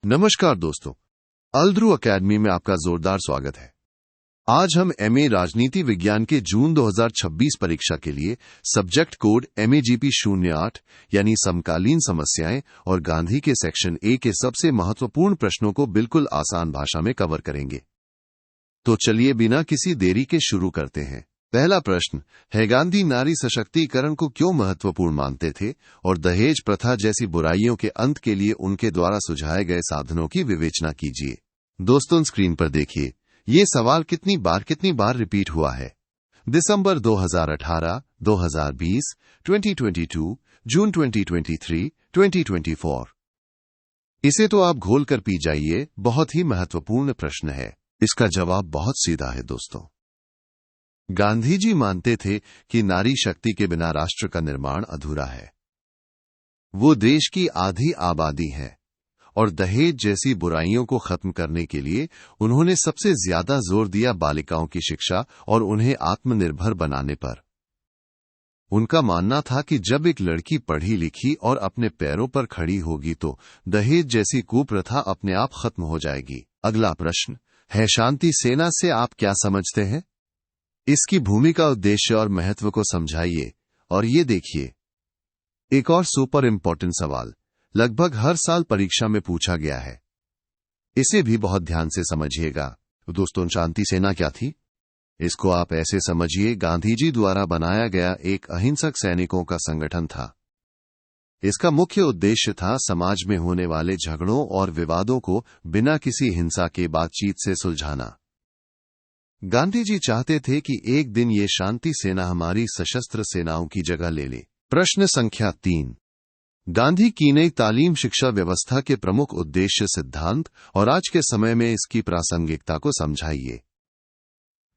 नमस्कार दोस्तों, अलध्रुव अकेडमी में आपका जोरदार स्वागत है। आज हम एमए राजनीति विज्ञान के जून 2026 परीक्षा के लिए सब्जेक्ट कोड MEGP 08 यानी समकालीन समस्याएं और गांधी के सेक्शन ए के सबसे महत्वपूर्ण प्रश्नों को बिल्कुल आसान भाषा में कवर करेंगे। तो चलिए बिना किसी देरी के शुरू करते हैं। पहला प्रश्न है, गांधी नारी सशक्तिकरण को क्यों महत्वपूर्ण मानते थे और दहेज प्रथा जैसी बुराइयों के अंत के लिए उनके द्वारा सुझाए गए साधनों की विवेचना कीजिए। दोस्तों, स्क्रीन पर देखिए, ये सवाल कितनी बार रिपीट हुआ है। दिसंबर 2018, 2020, 2022, जून 2023, 2024। इसे तो आप घोल कर पी जाइए, बहुत ही महत्वपूर्ण प्रश्न है। इसका जवाब बहुत सीधा है दोस्तों। गांधी जी मानते थे कि नारी शक्ति के बिना राष्ट्र का निर्माण अधूरा है। वो देश की आधी आबादी है और दहेज जैसी बुराइयों को खत्म करने के लिए उन्होंने सबसे ज्यादा जोर दिया बालिकाओं की शिक्षा और उन्हें आत्मनिर्भर बनाने पर। उनका मानना था कि जब एक लड़की पढ़ी लिखी और अपने पैरों पर खड़ी होगी तो दहेज जैसी कुप्रथा अपने आप खत्म हो जाएगी। अगला प्रश्न है, शांति सेना से आप क्या समझते हैं? इसकी भूमिका, उद्देश्य और महत्व को समझाइए। और ये देखिए, एक और सुपर इंपॉर्टेंट सवाल लगभग हर साल परीक्षा में पूछा गया है। इसे भी बहुत ध्यान से समझिएगा। दोस्तों, शांति सेना क्या थी? इसको आप ऐसे समझिए, गांधी जी द्वारा बनाया गया एक अहिंसक सैनिकों का संगठन था। इसका मुख्य उद्देश्य था समाज में होने वाले झगड़ों और विवादों को बिना किसी हिंसा के बातचीत से सुलझाना। गांधी जी चाहते थे कि एक दिन ये शांति सेना हमारी सशस्त्र सेनाओं की जगह ले ले। प्रश्न संख्या 3, गांधी की नई तालीम शिक्षा व्यवस्था के प्रमुख उद्देश्य, सिद्धांत और आज के समय में इसकी प्रासंगिकता को समझाइए।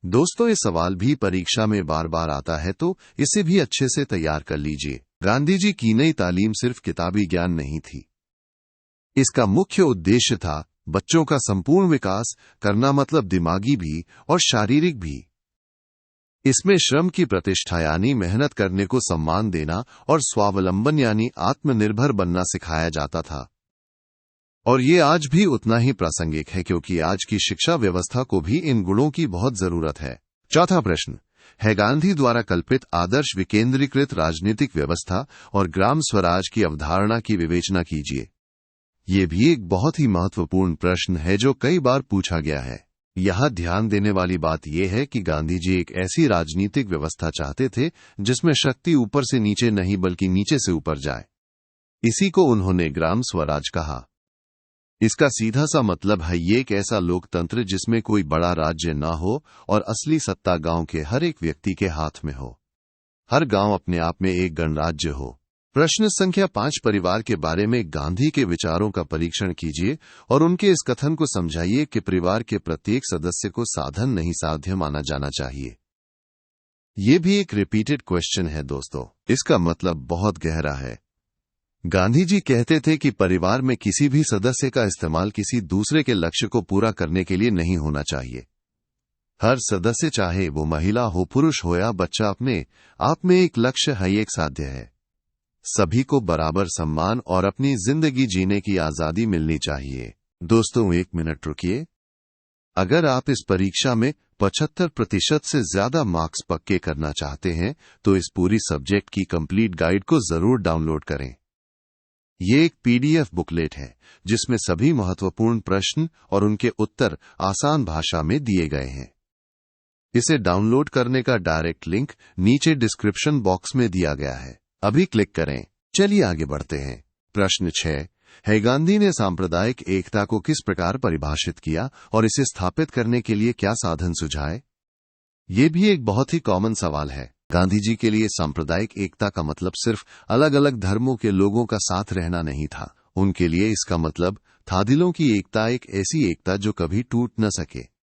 दोस्तों, ये सवाल भी परीक्षा में बार बार आता है, तो इसे भी अच्छे से तैयार कर लीजिए। गांधी जी की नई तालीम सिर्फ किताबी ज्ञान नहीं थी। इसका मुख्य उद्देश्य था बच्चों का संपूर्ण विकास करना, मतलब दिमागी भी और शारीरिक भी। इसमें श्रम की प्रतिष्ठा यानी मेहनत करने को सम्मान देना और स्वावलंबन यानी आत्मनिर्भर बनना सिखाया जाता था। और ये आज भी उतना ही प्रासंगिक है, क्योंकि आज की शिक्षा व्यवस्था को भी इन गुणों की बहुत जरूरत है। चौथा प्रश्न है, गांधी द्वारा कल्पित आदर्श विकेंद्रीकृत राजनीतिक व्यवस्था और ग्राम स्वराज की अवधारणा की विवेचना कीजिए। ये भी एक बहुत ही महत्वपूर्ण प्रश्न है जो कई बार पूछा गया है। यहां ध्यान देने वाली बात यह है कि गांधी जी एक ऐसी राजनीतिक व्यवस्था चाहते थे जिसमें शक्ति ऊपर से नीचे नहीं बल्कि नीचे से ऊपर जाए। इसी को उन्होंने ग्राम स्वराज कहा। इसका सीधा सा मतलब है ये एक ऐसा लोकतंत्र जिसमें कोई बड़ा राज्य ना हो और असली सत्ता गांव के हर एक व्यक्ति के हाथ में हो। हर गांव अपने आप में एक गणराज्य हो। प्रश्न संख्या 5, परिवार के बारे में गांधी के विचारों का परीक्षण कीजिए और उनके इस कथन को समझाइए कि परिवार के प्रत्येक सदस्य को साधन नहीं साध्य माना जाना चाहिए। ये भी एक रिपीटेड क्वेश्चन है दोस्तों। इसका मतलब बहुत गहरा है। गांधी जी कहते थे कि परिवार में किसी भी सदस्य का इस्तेमाल किसी दूसरे के लक्ष्य को पूरा करने के लिए नहीं होना चाहिए। हर सदस्य, चाहे वो महिला हो, पुरुष हो या बच्चा, अपने आप में एक लक्ष्य है, एक साध्य है। सभी को बराबर सम्मान और अपनी जिंदगी जीने की आजादी मिलनी चाहिए। दोस्तों, 1 मिनट रुकिए। अगर आप इस परीक्षा में 75% से ज्यादा मार्क्स पक्के करना चाहते हैं तो इस पूरी सब्जेक्ट की कंप्लीट गाइड को जरूर डाउनलोड करें। ये एक PDF बुकलेट है जिसमें सभी महत्वपूर्ण प्रश्न और उनके उत्तर आसान भाषा में दिए गए हैं। इसे डाउनलोड करने का डायरेक्ट लिंक नीचे डिस्क्रिप्शन बॉक्स में दिया गया है। अभी क्लिक करें। चलिए आगे बढ़ते हैं। प्रश्न 6 है, गांधी ने सांप्रदायिक एकता को किस प्रकार परिभाषित किया और इसे स्थापित करने के लिए क्या साधन सुझाए? ये भी एक बहुत ही कॉमन सवाल है। गांधी जी के लिए सांप्रदायिक एकता का मतलब सिर्फ अलग अलग धर्मों के लोगों का साथ रहना नहीं था। उनके लिए इसका मतलब था दिलों की एकता, एक ऐसी एकता जो कभी टूट न सके।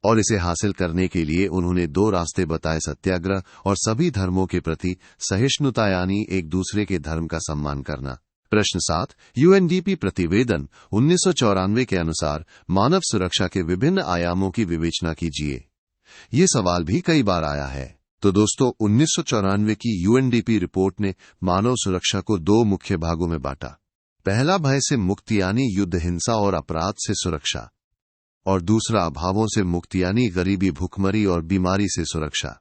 और इसे हासिल करने के लिए उन्होंने 2 रास्ते बताए, सत्याग्रह और सभी धर्मों के प्रति सहिष्णुता यानी एक दूसरे के धर्म का सम्मान करना। प्रश्न 7, UNDP प्रतिवेदन 1994 के अनुसार मानव सुरक्षा के विभिन्न आयामों की विवेचना कीजिए। ये सवाल भी कई बार आया है। तो दोस्तों, 1994 की UNDP रिपोर्ट ने मानव सुरक्षा को 2 मुख्य भागों में बांटा। पहला भय से मुक्ति यानी युद्ध, हिंसा और अपराध से सुरक्षा, और दूसरा अभावों से मुक्ति यानी गरीबी, भूखमरी और बीमारी से सुरक्षा।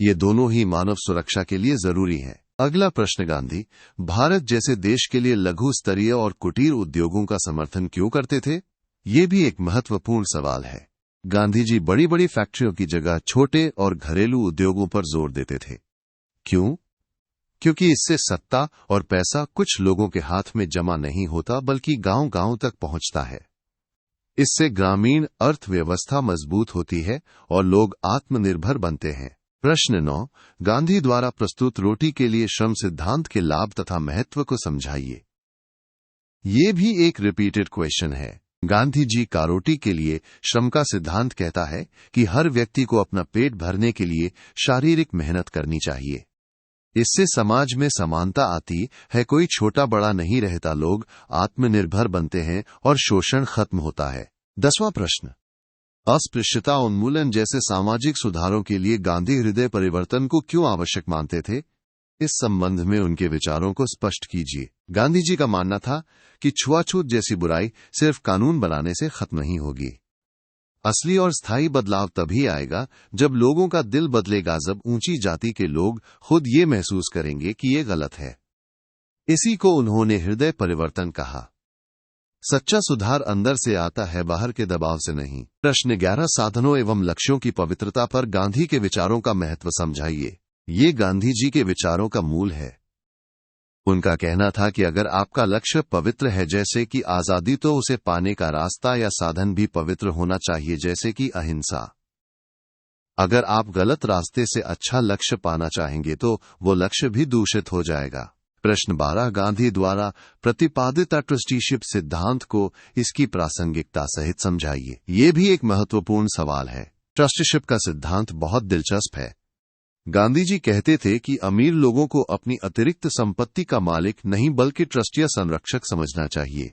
ये दोनों ही मानव सुरक्षा के लिए जरूरी हैं। अगला प्रश्न, गांधी भारत जैसे देश के लिए लघु स्तरीय और कुटीर उद्योगों का समर्थन क्यों करते थे? ये भी एक महत्वपूर्ण सवाल है। गांधी जी बड़ी बड़ी फैक्ट्रियों की जगह छोटे और घरेलू उद्योगों पर जोर देते थे। क्यों? क्योंकि इससे सत्ता और पैसा कुछ लोगों के हाथ में जमा नहीं होता, बल्कि गांव-गांव तक पहुंचता है। इससे ग्रामीण अर्थव्यवस्था मजबूत होती है और लोग आत्मनिर्भर बनते हैं। प्रश्न 9, गांधी द्वारा प्रस्तुत रोटी के लिए श्रम सिद्धांत के लाभ तथा महत्व को समझाइए। ये भी एक रिपीटेड क्वेश्चन है। गांधी जी का रोटी के लिए श्रम का सिद्धांत कहता है कि हर व्यक्ति को अपना पेट भरने के लिए शारीरिक मेहनत करनी चाहिए। इससे समाज में समानता आती है, कोई छोटा बड़ा नहीं रहता, लोग आत्मनिर्भर बनते हैं और शोषण खत्म होता है। 10वां प्रश्न, अस्पृश्यता उन्मूलन जैसे सामाजिक सुधारों के लिए गांधी हृदय परिवर्तन को क्यों आवश्यक मानते थे? इस संबंध में उनके विचारों को स्पष्ट कीजिए। गांधी जी का मानना था कि छुआछूत जैसी बुराई सिर्फ कानून बनाने से खत्म नहीं होगी। असली और स्थायी बदलाव तभी आएगा जब लोगों का दिल बदलेगा, जब ऊंची जाति के लोग खुद ये महसूस करेंगे कि ये गलत है। इसी को उन्होंने हृदय परिवर्तन कहा। सच्चा सुधार अंदर से आता है, बाहर के दबाव से नहीं। प्रश्न 11, साधनों एवं लक्ष्यों की पवित्रता पर गांधी के विचारों का महत्व समझाइए। ये गांधी जी के विचारों का मूल है। उनका कहना था कि अगर आपका लक्ष्य पवित्र है, जैसे कि आजादी, तो उसे पाने का रास्ता या साधन भी पवित्र होना चाहिए, जैसे कि अहिंसा। अगर आप गलत रास्ते से अच्छा लक्ष्य पाना चाहेंगे तो वो लक्ष्य भी दूषित हो जाएगा। प्रश्न 12, गांधी द्वारा प्रतिपादित ट्रस्टीशिप सिद्धांत को इसकी प्रासंगिकता सहित समझाइए। ये भी एक महत्वपूर्ण सवाल है। ट्रस्टीशिप का सिद्धांत बहुत दिलचस्प है। गांधी जी कहते थे कि अमीर लोगों को अपनी अतिरिक्त संपत्ति का मालिक नहीं, बल्कि ट्रस्ट या संरक्षक समझना चाहिए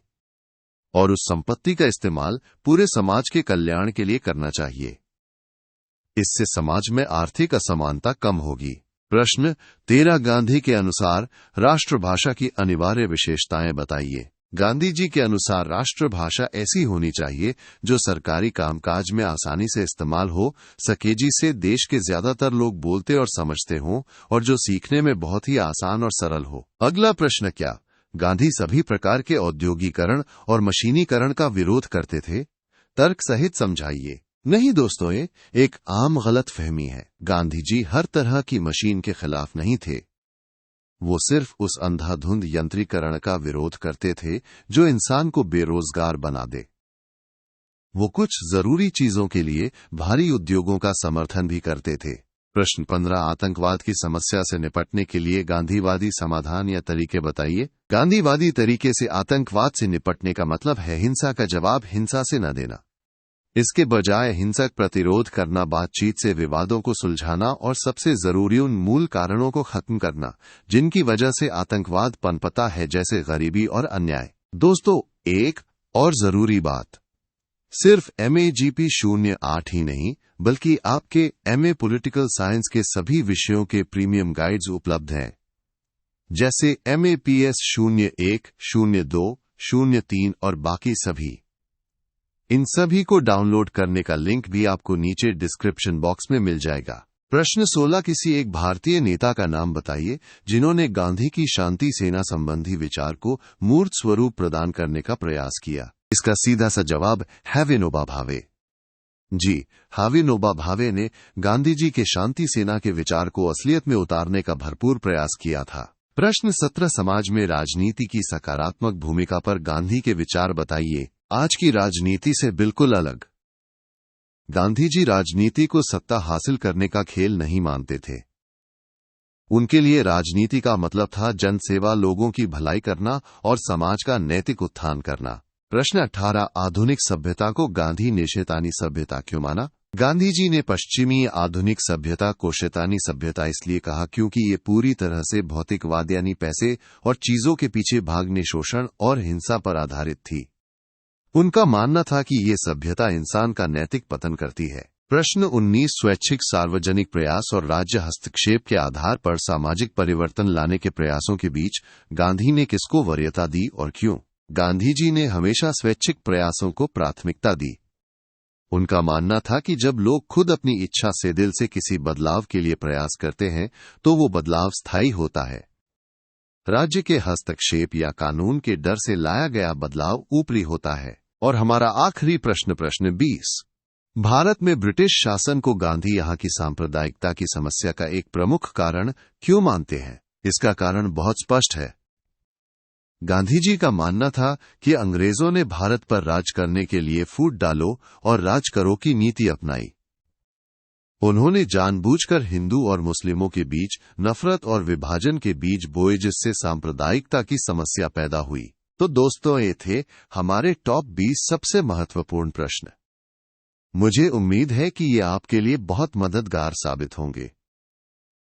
और उस संपत्ति का इस्तेमाल पूरे समाज के कल्याण के लिए करना चाहिए। इससे समाज में आर्थिक असमानता कम होगी। प्रश्न 13, गांधी के अनुसार राष्ट्रभाषा की अनिवार्य विशेषताएं बताइए। गांधी जी के अनुसार राष्ट्रभाषा ऐसी होनी चाहिए जो सरकारी कामकाज में आसानी से इस्तेमाल हो सके, जिसे देश के ज्यादातर लोग बोलते और समझते हों, और जो सीखने में बहुत ही आसान और सरल हो। अगला प्रश्न, क्या गांधी सभी प्रकार के औद्योगिकरण और मशीनीकरण का विरोध करते थे? तर्क सहित समझाइए। नहीं दोस्तों, ये एक आम गलत फहमी है। गांधी जी हर तरह की मशीन के खिलाफ नहीं थे। वो सिर्फ उस अंधाधुंध यंत्रीकरण का विरोध करते थे जो इंसान को बेरोजगार बना दे। वो कुछ जरूरी चीजों के लिए भारी उद्योगों का समर्थन भी करते थे। प्रश्न 15, आतंकवाद की समस्या से निपटने के लिए गांधीवादी समाधान या तरीके बताइए। गांधीवादी तरीके से आतंकवाद से निपटने का मतलब है हिंसा का जवाब हिंसा से न देना। इसके बजाय हिंसक प्रतिरोध करना, बातचीत से विवादों को सुलझाना और सबसे जरूरी उन मूल कारणों को खत्म करना जिनकी वजह से आतंकवाद पनपता है, जैसे गरीबी और अन्याय। दोस्तों, एक और जरूरी बात, सिर्फ MAGP 08 ही नहीं, बल्कि आपके MA पॉलिटिकल साइंस के सभी विषयों के प्रीमियम गाइड्स उपलब्ध हैं, जैसे MAPS 01, 02, 03 और बाकी सभी। इन सभी को डाउनलोड करने का लिंक भी आपको नीचे डिस्क्रिप्शन बॉक्स में मिल जाएगा। प्रश्न 16, किसी एक भारतीय नेता का नाम बताइए जिन्होंने गांधी की शांति सेना संबंधी विचार को मूर्त स्वरूप प्रदान करने का प्रयास किया। इसका सीधा सा जवाब है विनोबा भावे। जी हाँ, विनोबा भावे ने गांधी जी के शांति सेना के विचार को असलियत में उतारने का भरपूर प्रयास किया था। प्रश्न 17, समाज में राजनीति की सकारात्मक भूमिका पर गांधी के विचार बताइए। आज की राजनीति से बिल्कुल अलग। गांधी जी राजनीति को सत्ता हासिल करने का खेल नहीं मानते थे। उनके लिए राजनीति का मतलब था जनसेवा, लोगों की भलाई करना और समाज का नैतिक उत्थान करना। प्रश्न 18, आधुनिक सभ्यता को गांधी ने शैतानी सभ्यता क्यों माना? गांधी जी ने पश्चिमी आधुनिक सभ्यता को शैतानी सभ्यता इसलिए कहा क्योंकि ये पूरी तरह से भौतिकवाद यानी पैसे और चीजों के पीछे भागने, शोषण और हिंसा पर आधारित थी। उनका मानना था कि ये सभ्यता इंसान का नैतिक पतन करती है। प्रश्न 19 स्वैच्छिक सार्वजनिक प्रयास और राज्य हस्तक्षेप के आधार पर सामाजिक परिवर्तन लाने के प्रयासों के बीच गांधी ने किसको वरीयता दी और क्यों? गांधी जी ने हमेशा स्वैच्छिक प्रयासों को प्राथमिकता दी। उनका मानना था कि जब लोग खुद अपनी इच्छा से दिल से किसी बदलाव के लिए प्रयास करते हैं तो वो बदलाव स्थायी होता है। राज्य के हस्तक्षेप या कानून के डर से लाया गया बदलाव ऊपरी होता है। और हमारा आखिरी प्रश्न 20 भारत में ब्रिटिश शासन को गांधी यहाँ की सांप्रदायिकता की समस्या का एक प्रमुख कारण क्यों मानते हैं? इसका कारण बहुत स्पष्ट है। गांधी जी का मानना था कि अंग्रेजों ने भारत पर राज करने के लिए फूट डालो और राज करो की नीति अपनाई। उन्होंने जानबूझकर हिंदू और मुस्लिमों के बीच नफरत और विभाजन के बीज बोए, जिससे सांप्रदायिकता की समस्या पैदा हुई। तो दोस्तों, ये थे हमारे टॉप 20 सबसे महत्वपूर्ण प्रश्न। मुझे उम्मीद है कि ये आपके लिए बहुत मददगार साबित होंगे।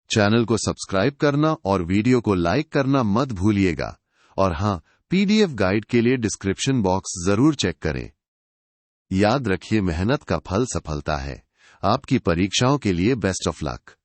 चैनल को सब्सक्राइब करना और वीडियो को लाइक करना मत भूलिएगा। और हाँ, पीडीएफ गाइड के लिए डिस्क्रिप्शन बॉक्स जरूर चेक करें। याद रखिए, मेहनत का फल सफलता है। आपकी परीक्षाओं के लिए बेस्ट ऑफ लक।